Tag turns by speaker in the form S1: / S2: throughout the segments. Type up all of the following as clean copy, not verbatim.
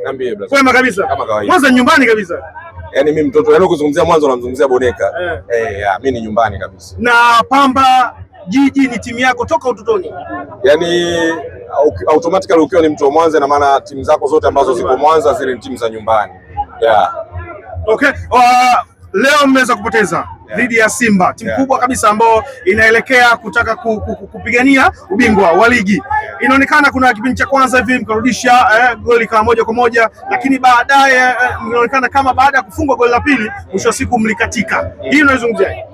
S1: Niambie brother.
S2: Kwema kabisa.
S1: Kama kawaida.
S2: Mwanza nyumbani kabisa.
S1: Yaani mimi mtoto, yaani ukizungumzia Mwanza unamzungumzia Boneka. Mimi ni nyumbani kabisa.
S2: Na Pamba Jiji ni timu yako toka utotoni?
S1: Yaani automatically ukiwa ni mtu wa Mwanza na maana timu zako zote ambazo ziko Mwanza zile ni timu za nyumbani.
S2: Okay. Leo mmeweza kupoteza dhidi ya Simba, timu kubwa kabisa ambayo inaelekea kutaka kupigania ubingwa wa ligi. Inaonekana kuna kipindi cha kwanza hivi mkarudisha goli kama 1-1, lakini baadaye inaonekana kama baada ya kufungwa goli la pili mwisho wa siku mlikatika. Hii unaizungumziaje?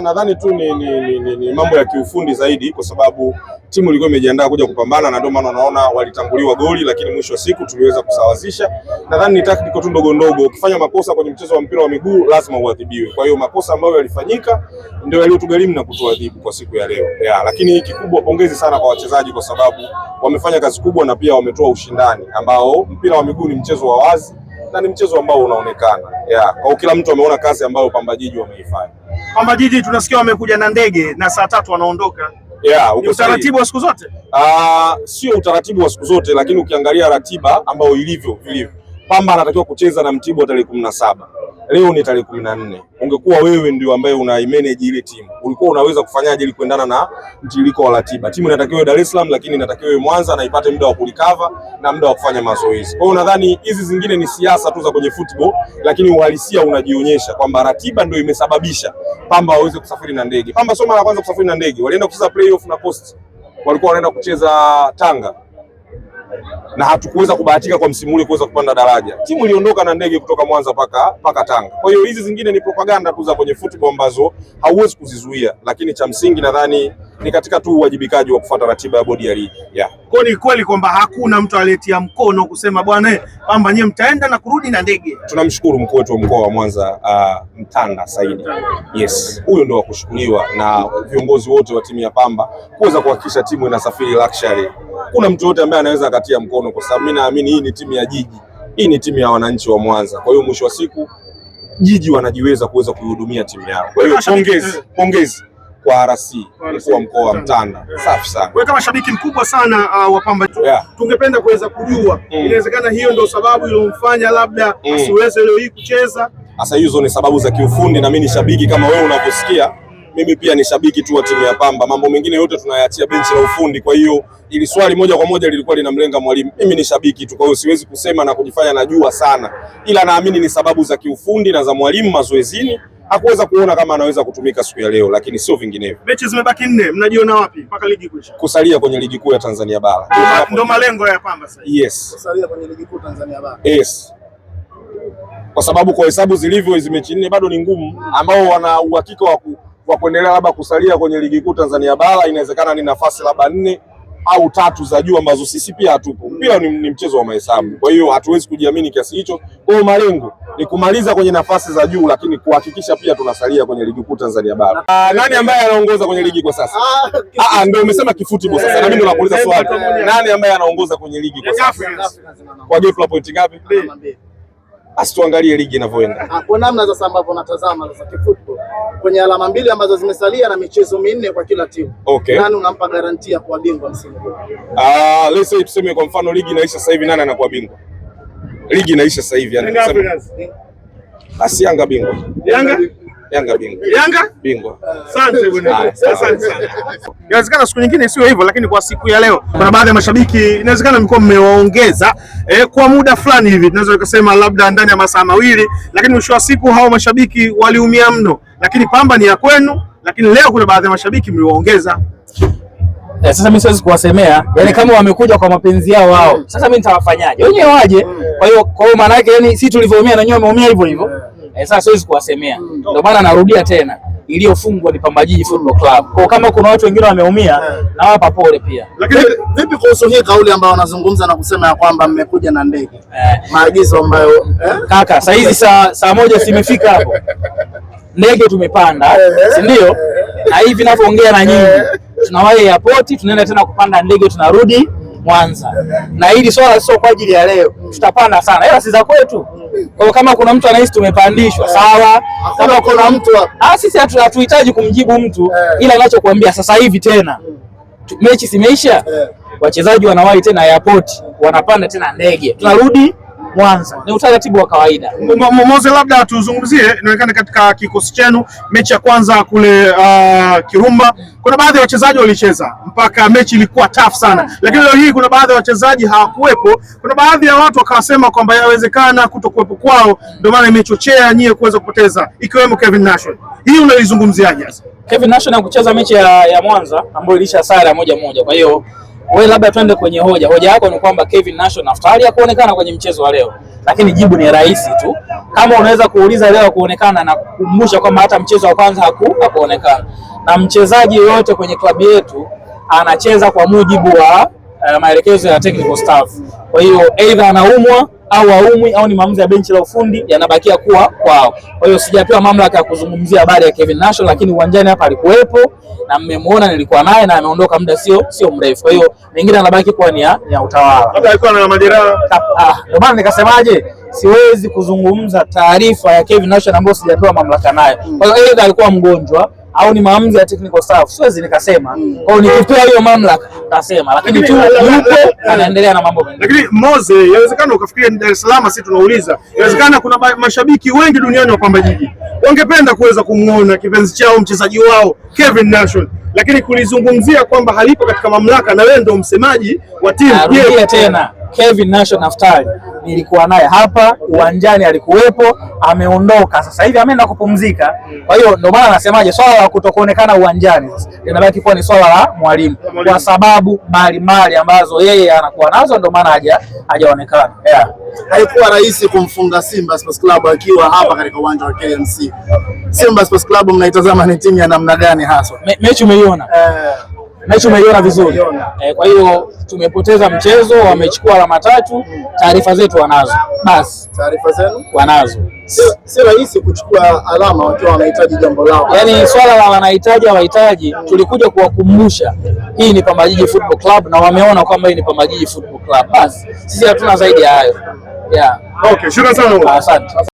S1: Nadhani tu ni mambo ya kiufundi zaidi, kwa sababu timu ilikuwa imejiandaa kuja kupambana na ndio maana unaona walitanguliwa goli, lakini mwisho wa siku tuliweza kusawazisha. Nadhani ni tactical tu ndogo ndogo. Ukifanya makosa kwenye mchezo wa mpira wa miguu lazima uadhibiwe. Kwa hiyo makosa ambayo yalifanyika ndio yaliyotugharimu na kutuadhibu kwa siku ya leo. Lakini kikubwa, pongezi sana kwa wachezaji kwa sababu wamefanya kazi kubwa na pia wametoa ushindani ambao mpira wa miguu ni mchezo wa wazi na ni mchezo ambao unaonekana. Kwa kila mtu ameona kazi ambayo Pamba Jiji wameifanya. Pamba Jiji tunasikia wamekuja na ndege na saa 3 wanaondoka. Ni utaratibu wa siku zote? Sio utaratibu wa siku zote, lakini ukiangalia ratiba ambayo ilivyo Pamba anatakiwa kucheza na Mtibwa tarehe 17. Leo ni tarehe 14. Ungekuwa wewe ndio ambaye unaimanage ile timu, ulikuwa unaweza kufanyaje ili kuendana na mtiririko wa ratiba? Timu inatakiwa Dar es Salaam, lakini inatakiwa Mwanza na ipate muda wa kulikava na muda wa kufanya mazoezi. Kwa hiyo nadhani hizi zingine ni siasa tu za kwenye football, lakini uhalisia unajionyesha kwamba ratiba ndio imesababisha Pamba waweze kusafiri na ndege. Pamba sio mara ya kwanza kusafiri na ndege, walienda kucheza playoff na Coast, walikuwa wanaenda kucheza Tanga na hatukuweza kubahatika kwa msimu ule kuweza kupanda daraja. Timu iliondoka na ndege kutoka Mwanza paka Tanga. Kwa hiyo hizi zingine ni propaganda tu za kwenye football ambazo hauwezi kuzizuia, lakini cha msingi nadhani ni katika tu uwajibikaji wa kufuata ratiba ya bodi ya ligi.
S2: Kwa ni kweli kwamba hakuna mtu aliyetia mkono kusema bwana Pamba nyie mtaenda na kurudi na ndege.
S1: Tunamshukuru mkuu wetu wa mkoa wa Mwanza Mtanda Saidi. Yes, huyo ndio wa kushukuriwa na viongozi wote wa timu ya Pamba kuweza kuhakikisha timu inasafiri luxury. Kuna mtu yote ambaye anaweza akatia mkono, kwa sababu mimi naamini hii ni timu ya jiji. Hii ni timu ya wananchi wa Mwanza. Kwa hiyo mwisho wa siku jiji wanajiweza kuweza kuhudumia timu yao. Kwa hiyo pongezi kwa RC mkuu wa mkoa wa Mtanda. Safi sana.
S2: Wewe kama shabiki mkubwa sana wa Pamba, tungependa kuweza kujua inawezekana hiyo ndio sababu iliyomfanya labda asiweze leo hii kucheza.
S1: Sasa hizo ni sababu za kiufundi, na mimi ni shabiki kama wewe unavyosikia. Mimi pia ni shabiki tu wa timu ya Pamba. Mambo mengine yote tunayaachia benchi la ufundi. Kwa hiyo ili swali moja kwa moja lilikuwa linamlenga mwalimu. Mimi ni shabiki tu, kwa hiyo siwezi kusema na kujifanya najua sana, ila naamini ni sababu za kiufundi na za mwalimu mazoezini hakuweza kuona kama anaweza kutumika siku ya leo, lakini sio vinginevyo.
S2: Mechi zimebaki 4, mnajiona wapi mpaka ligi kuisha?
S1: Kusalia kwenye ligi kuu ya Tanzania bara.
S2: Ndio malengo ya Pamba sasa.
S1: Yes.
S2: Kusalia kwenye ligi kuu Tanzania bara.
S1: Yes. Kwa sababu kwa hesabu zilivyo hizo mechi 4 bado ni ngumu, ambao wana uhakika wa kuendelea labda kusalia kwenye ligi kuu Tanzania bara inawezekana ni nafasi labda 4 au 3 za juu ambazo sisi pia hatupo. Mpira ni mchezo wa mahesabu, kwa hiyo hatuwezi kujiamini kiasi hicho. Kwa hiyo malengo ni kumaliza kwenye nafasi za juu, lakini kuhakikisha pia tunasalia kwenye ligi kuu Tanzania bara. Nani ambaye anaongoza kwenye ligi kwa sasa? Ndio umesema kifuti sasa, na mimi nakuuliza swali. Nani ambaye anaongoza kwenye ligi kwa sasa? Kwa gap la pointi ngapi? Basi tuangalie ligi inavyoenda.
S3: Kwa namna sasa ambavyo natazama sasa kifootball kwenye alama 2 ambazo zimesalia na michezo 4 kwa kila timu. Nani unampa garantia kwa bingwa msimu huu?
S1: Let's say tuseme kwa mfano ligi inaisha sasa hivi, nani anakuwa bingwa? Ligi inaisha sasa hivi, yani basi Yanga bingwa. Yanga bingwa.
S2: Yanga
S1: bingwa.
S2: Asante bwana. Asante sana. Inawezekana siku nyingine sio hivyo, lakini kwa siku ya leo kuna baadhi ya mashabiki inawezekana mlikuwa mmewaongeza kwa muda fulani hivi, tunaweza kusema labda ndani ya masaa 2, lakini mwisho wa siku hao mashabiki waliumia mno. Lakini Pamba ni ya kwenu, lakini leo kuna baadhi ya mashabiki mliwaongeza.
S4: Sasa mimi siwezi kuwasemea, yani kama wamekuja kwa mapenzi yao wao. Sasa mimi nitawafanyaje? Wenyewe waje. Kwa hiyo maana yake yani sisi tulivyoumia na nyinyi wameumia hivyo hivyo. Sasa siwezi kuwasemea. Ndio maana narudia tena, iliyofungwa ni Pamba Jiji Football Club. Kwa kama kuna watu wengine wameumia, na wapa pole pia.
S3: Lakini vipi kuhusu hii kauli ambayo wanazungumza na kusema ya kwamba mmekuja na ndege? Maagizo ambayo
S4: kaka, sasa hizi saa 1 simefika hapo. Ndege tumepanda, si ndio? Na hivi ninavyoongea na nyinyi, tunawahi airport, tunaenda tena kupanda ndege, tunarudi Mwanza. Na hili swala sio kwa ajili ya leo. Tutapanda sana. Hela si za kwetu. Kwa kama kuna mtu anahisi tumepandishwa, sawa. Kama kuna mtu sisi hatuhitaji kumjibu mtu, ila anachokuambia sasa hivi tena. Mechi zimeisha. Wachezaji wanawahi tena airport, wanapanda tena ndege. Tunarudi Mwanza. Ni utaratibu wa kawaida.
S2: Moze, labda tuzungumzie, inaonekana katika kikosi chenu mechi ya kwanza kule Kirumba kuna baadhi ya wachezaji walicheza mpaka mechi ilikuwa tough sana, lakini leo hii kuna baadhi ya wachezaji hawakuwepo. Kuna baadhi ya watu wakasema kwamba yawezekana kutokuwepo kwao ndio maana imechochea nyie kuweza kupoteza, ikiwemo Kevin Nation. Hii unaizungumziaje?
S4: Kevin Nation hakucheza mechi ya Mwanza ambayo ilisha sare 1-1. Kwa hiyo wewe labda twende kwenye hoja yako ni kwamba Kevin Nation naftali ya kuonekana kwenye mchezo wa leo, lakini jibu ni rahisi tu. Kama unaweza kuuliza leo kuonekana na kukumbusha kwamba hata mchezo wa kwanza hakuonekana. Na mchezaji yoyote kwenye klabu yetu anacheza kwa mujibu wa maelekezo ya technical staff. Kwa hiyo either anaumwa au aumwi au ni maamuzi ya benchi la ufundi yanabakia kuwa kwao. Kwa hiyo sijapewa mamlaka ya kuzungumzia habari ya Kevin Nation, lakini uwanjani hapa alikuwepo na mmemwona, nilikuwa naye na ameondoka muda sio mrefu. Kwa hiyo mengine anabaki kuwa ni ya utawala.
S2: Labda alikuwa na majeraha.
S4: Ndio maana nikasemaje, siwezi kuzungumza taarifa ya Kevin Nation ambayo sijapewa mamlaka nayo. Kwa hiyo either alikuwa mgonjwa au ni maamuzi ya technical staff, siwezi nikasema. Kwa hiyo nikipewa hiyo mamlaka nasema, lakini tu yupo anaendelea na mambo mengi.
S2: Lakini Moze, inawezekana ukafikiria ni Dar es Salaam, sisi tunauliza, inawezekana kuna mashabiki wengi duniani wa Pamba Jiji wangependa kuweza kumuona kipenzi chao mchezaji wao Kevin Nation, lakini kulizungumzia kwamba halipo katika mamlaka na wewe ndio msemaji wa timu.
S4: Narudia tena, Kevin Nation naftali nilikuwa naye hapa uwanjani, alikuwepo, ameondoka sasa hivi ameenda kupumzika. Kwa hiyo ndio maana nasemaje, swala la kutokuonekana uwanjani linabaki kuwa ni swala la mwalimu kwa sababu mbalimbali ambazo yeye anakuwa nazo, ndio maana hajaonekana.
S3: Haikuwa rahisi kumfunga Simba Sports Club akiwa hapa katika uwanja wa KMC. Simba Sports Club mnaitazama ni timu ya namna gani hasa?
S4: Mechi umeiona? Mechi umeiona vizuri. Kwa hiyo tumepoteza mchezo, wamechukua alama 3, taarifa zetu wanazo. Basi
S3: taarifa zenu
S4: wanazo.
S3: Si rahisi kuchukua alama wakiwa wanahitaji jambo lao.
S4: Yaani swala la wanahitaji hawahitaji, tulikuja kuwakumbusha hii ni Pamba Jiji Football Club na wameona kwamba hii ni Pamba Jiji Football Club. Basi sisi hatuna zaidi ya hayo.
S2: Okay, shukrani sana.
S4: Asante.